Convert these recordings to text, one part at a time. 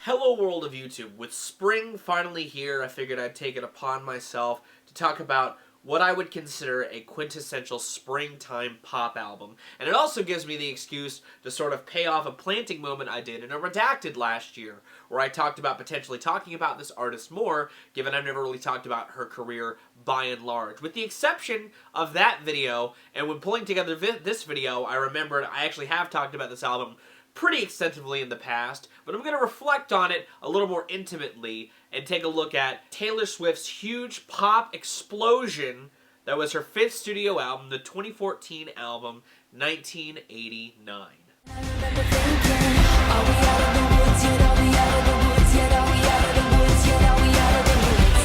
Hello world of YouTube. With spring finally here, I figured I'd take it upon myself to talk about what I would consider a quintessential springtime pop album. And it also gives me the excuse to sort of pay off a planting moment I did in a Redacted last year, where I talked about potentially talking about this artist more, given I've never really talked about her career by and large. With the exception of that video, and when pulling together this video, I remembered I actually have talked about this album pretty extensively in the past, but I'm going to reflect on it a little more intimately and take a look at Taylor Swift's huge pop explosion that was her fifth studio album, the 2014 album, 1989.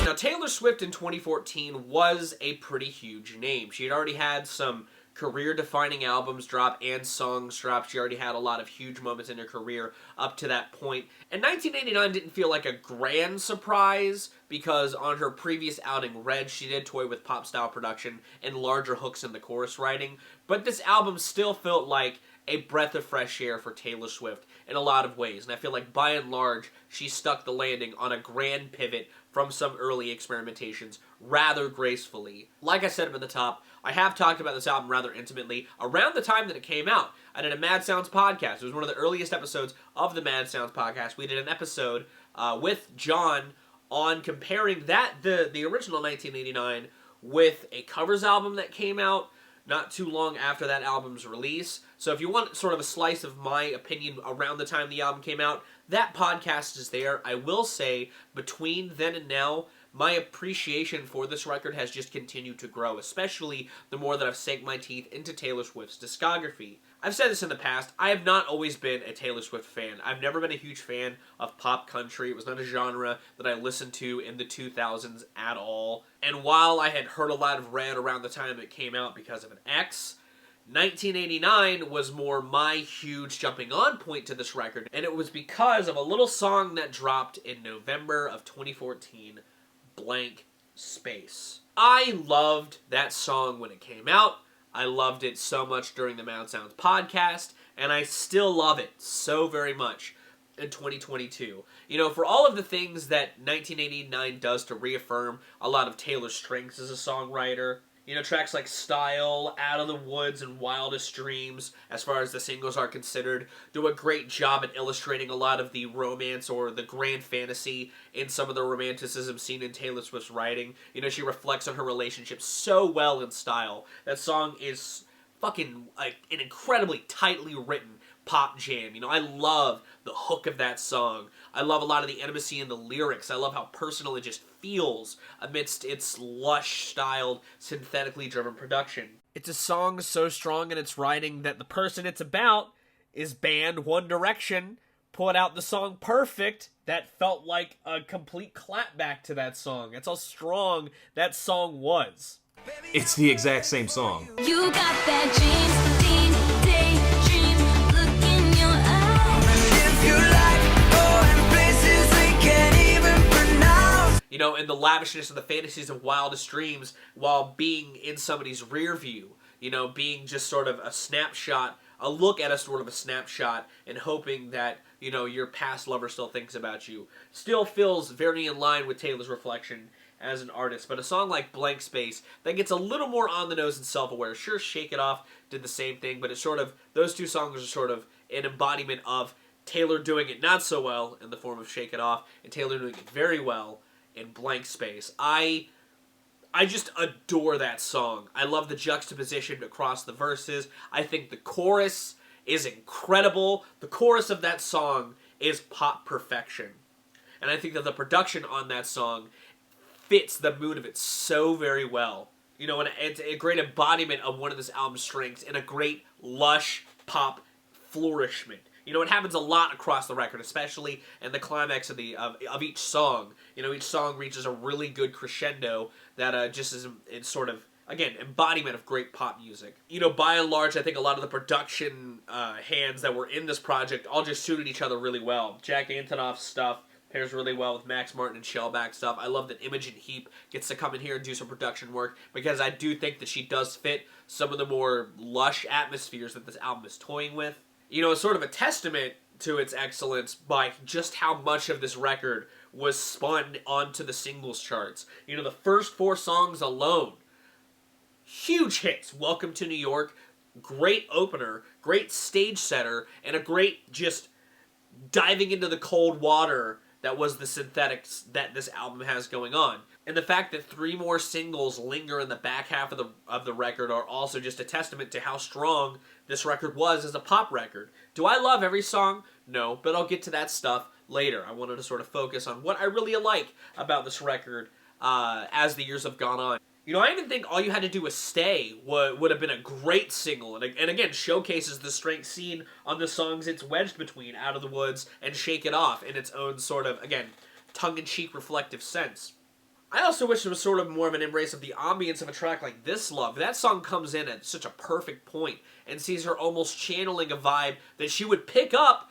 Now, Taylor Swift in 2014 was a pretty huge name. She had already had some career-defining albums drop and songs drop. She already had a lot of huge moments in her career up to that point. And 1989 didn't feel like a grand surprise because on her previous outing, Red, she did toy with pop-style production and larger hooks in the chorus writing. But this album still felt like a breath of fresh air for Taylor Swift in a lot of ways. And I feel like by and large, she stuck the landing on a grand pivot from some early experimentations rather gracefully. Like I said up at the top, I have talked about this album rather intimately around the time that it came out. I did a Mad Sounds podcast. It was one of the earliest episodes of the Mad Sounds podcast. We did an episode with John on comparing the original 1989 with a covers album that came out not too long after that album's release. So if you want sort of a slice of my opinion around the time the album came out, that podcast is there. I will say, between then and now, my appreciation for this record has just continued to grow, especially the more that I've sank my teeth into Taylor Swift's discography. I've said this in the past, I have not always been a Taylor Swift fan. I've never been a huge fan of pop country. It was not a genre that I listened to in the 2000s at all. And while I had heard a lot of Red around the time it came out because of an ex, 1989 was more my huge jumping on point to this record, and it was because of a little song that dropped in November of 2014, Blank Space. I loved that song when it came out. I loved it so much during the Mad Sounds podcast, and I still love it so very much in 2022. You know, for all of the things that 1989 does to reaffirm a lot of Taylor's strengths as a songwriter, you know, tracks like Style, Out of the Woods, and Wildest Dreams, as far as the singles are considered, do a great job at illustrating a lot of the romance or the grand fantasy in some of the romanticism seen in Taylor Swift's writing. You know, she reflects on her relationship so well in Style. That song is fucking like an incredibly tightly written pop jam. You know, I love the hook of that song. I love a lot of the intimacy in the lyrics. I love how personal it just feels amidst its lush-styled, synthetically driven production. It's a song so strong in its writing that the person it's about is band One Direction put out the song Perfect that felt like a complete clapback to that song. That's how strong that song was. It's the exact same song. You got that daydream look in your eyes. If you like going places we can't even pronounce. You know, and the lavishness and the fantasies of Wildest Dreams while being in somebody's rear view. You know, being just sort of a snapshot, a look at a sort of a snapshot, and hoping that, you know, your past lover still thinks about you. Still feels very in line with Taylor's reflection as an artist, but a song like Blank Space that gets a little more on the nose and self-aware. Sure, Shake It Off did the same thing, but it's sort of, those two songs are sort of an embodiment of Taylor doing it not so well in the form of Shake It Off, and Taylor doing it very well in Blank Space. I just adore that song. I love the juxtaposition across the verses. I think the chorus is incredible. The chorus of that song is pop perfection. And I think that the production on that song fits the mood of it so very well. You know, and it's a great embodiment of one of this album's strengths and a great lush pop flourishment. You know, it happens a lot across the record, especially in the climax of each song. You know, each song reaches a really good crescendo that just is it's sort of, again, embodiment of great pop music. You know, by and large, I think a lot of the production hands that were in this project all just suited each other really well. Jack Antonoff's stuff pairs really well with Max Martin and Shellback stuff. I love that Imogen Heap gets to come in here and do some production work because I do think that she does fit some of the more lush atmospheres that this album is toying with. You know, it's sort of a testament to its excellence by just how much of this record was spun onto the singles charts. You know, the first 4 songs alone, huge hits. Welcome to New York, great opener, great stage setter, and a great just diving into the cold water that was the synthetics that this album has going on. And the fact that 3 more singles linger in the back half of the record are also just a testament to how strong this record was as a pop record. Do I love every song? No, but I'll get to that stuff later. I wanted to sort of focus on what I really like about this record as the years have gone on. You know, I even think All You Had to Do Was Stay would have been a great single, and again, showcases the strength seen on the songs it's wedged between, Out of the Woods and Shake It Off, in its own sort of, again, tongue-in-cheek reflective sense. I also wish there was sort of more of an embrace of the ambience of a track like This Love. That song comes in at such a perfect point and sees her almost channeling a vibe that she would pick up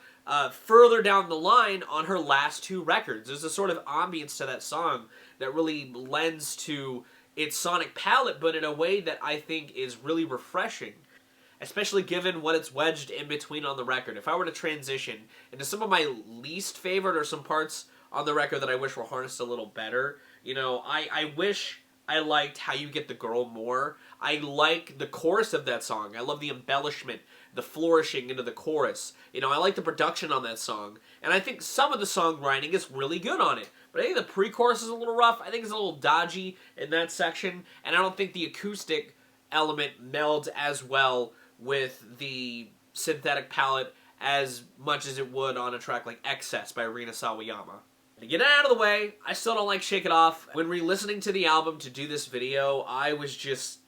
further down the line on her last 2 records. There's a sort of ambience to that song that really lends to its sonic palette, but in a way that I think is really refreshing, especially given what it's wedged in between on the record. If I were to transition into some of my least favorite or some parts on the record that I wish were harnessed a little better, you know, I wish I liked How You Get the Girl more. I like the chorus of that song. I love the embellishment, the flourishing into the chorus. You know, I like the production on that song. And I think some of the songwriting is really good on it. But I think the pre-chorus is a little rough. I think it's a little dodgy in that section. And I don't think the acoustic element melds as well with the synthetic palette as much as it would on a track like Excess by Rina Sawayama. To get it out of the way, I still don't like Shake It Off. When re-listening to the album to do this video, I was just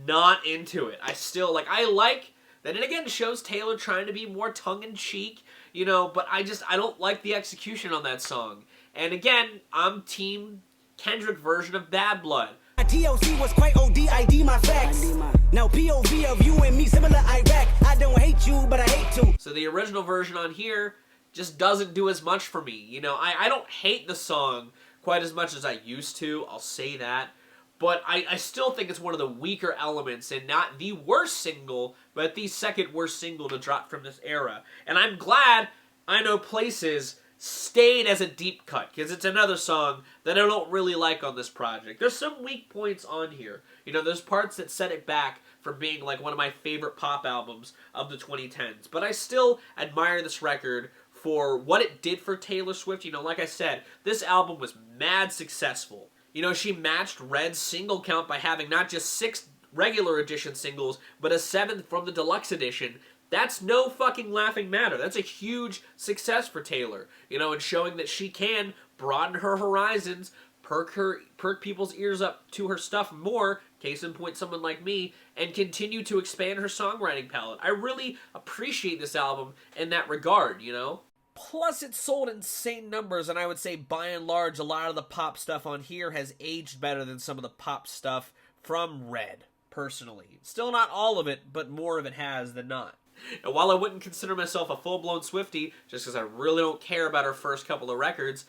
not into it. I like that it again shows Taylor trying to be more tongue-in-cheek, you know, but I don't like the execution on that song. And again, I'm team Kendrick version of Bad Blood. My TLC was quite ODID my facts. Now POV of you and me similar Iraq. I don't hate you, but I hate to. So the original version on here just doesn't do as much for me. You know, I don't hate the song quite as much as I used to, I'll say that. But I still think it's one of the weaker elements and not the worst single, but the second worst single to drop from this era. And I'm glad I Know Places stayed as a deep cut, because it's another song that I don't really like on this project. There's some weak points on here. You know, there's parts that set it back from being like one of my favorite pop albums of the 2010s. But I still admire this record for what it did for Taylor Swift. You know, like I said, this album was mad successful. You know, she matched Red's single count by having not just 6 regular edition singles, but a 7th from the deluxe edition. That's no fucking laughing matter. That's a huge success for Taylor. You know, and showing that she can broaden her horizons, perk people's ears up to her stuff more, case in point someone like me, and continue to expand her songwriting palette. I really appreciate this album in that regard, you know? Plus, it sold insane numbers, and I would say, by and large, a lot of the pop stuff on here has aged better than some of the pop stuff from Red, personally. Still not all of it, but more of it has than not. And while I wouldn't consider myself a full-blown Swiftie, just because I really don't care about her first couple of records,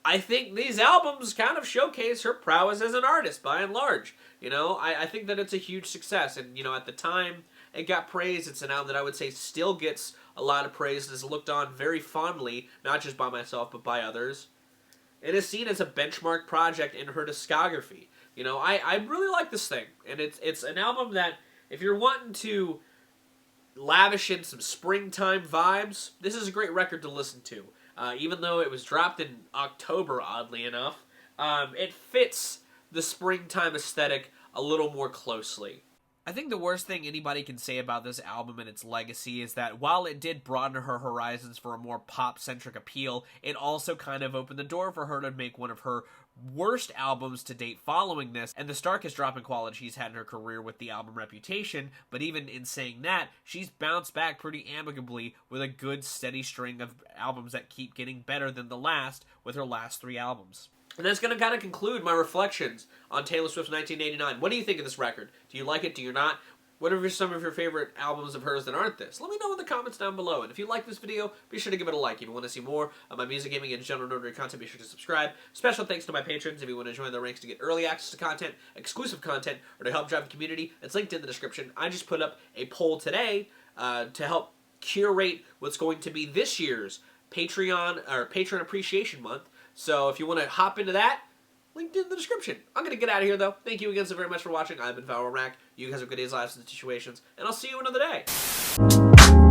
I think these albums kind of showcase her prowess as an artist, by and large. You know, I think that it's a huge success, and, you know, at the time it got praise. It's an album that I would say still gets a lot of praise and is looked on very fondly, not just by myself, but by others. It is seen as a benchmark project in her discography. You know, I really like this thing, and it's an album that, if you're wanting to lavish in some springtime vibes, this is a great record to listen to. Even though it was dropped in October, oddly enough, it fits the springtime aesthetic a little more closely. I think the worst thing anybody can say about this album and its legacy is that while it did broaden her horizons for a more pop-centric appeal, it also kind of opened the door for her to make one of her worst albums to date following this, and the starkest drop in quality she's had in her career with the album Reputation. But even in saying that, she's bounced back pretty amicably with a good steady string of albums that keep getting better than the last with her last 3 albums. And that's going to kind of conclude my reflections on Taylor Swift's 1989. What do you think of this record? Do you like it? Do you not? What are some of your favorite albums of hers that aren't this? Let me know in the comments down below. And if you like this video, be sure to give it a like. If you want to see more of my music, gaming, and general nerdery content, be sure to subscribe. Special thanks to my patrons. If you want to join the ranks to get early access to content, exclusive content, or to help drive the community, it's linked in the description. I just put up a poll today to help curate what's going to be this year's Patreon or Patron Appreciation Month. So if you want to hop into that, linked in the description. I'm going to get out of here, though. Thank you again so very much for watching. I've been Valor Rack. You guys have good days, lives, and situations, and I'll see you another day.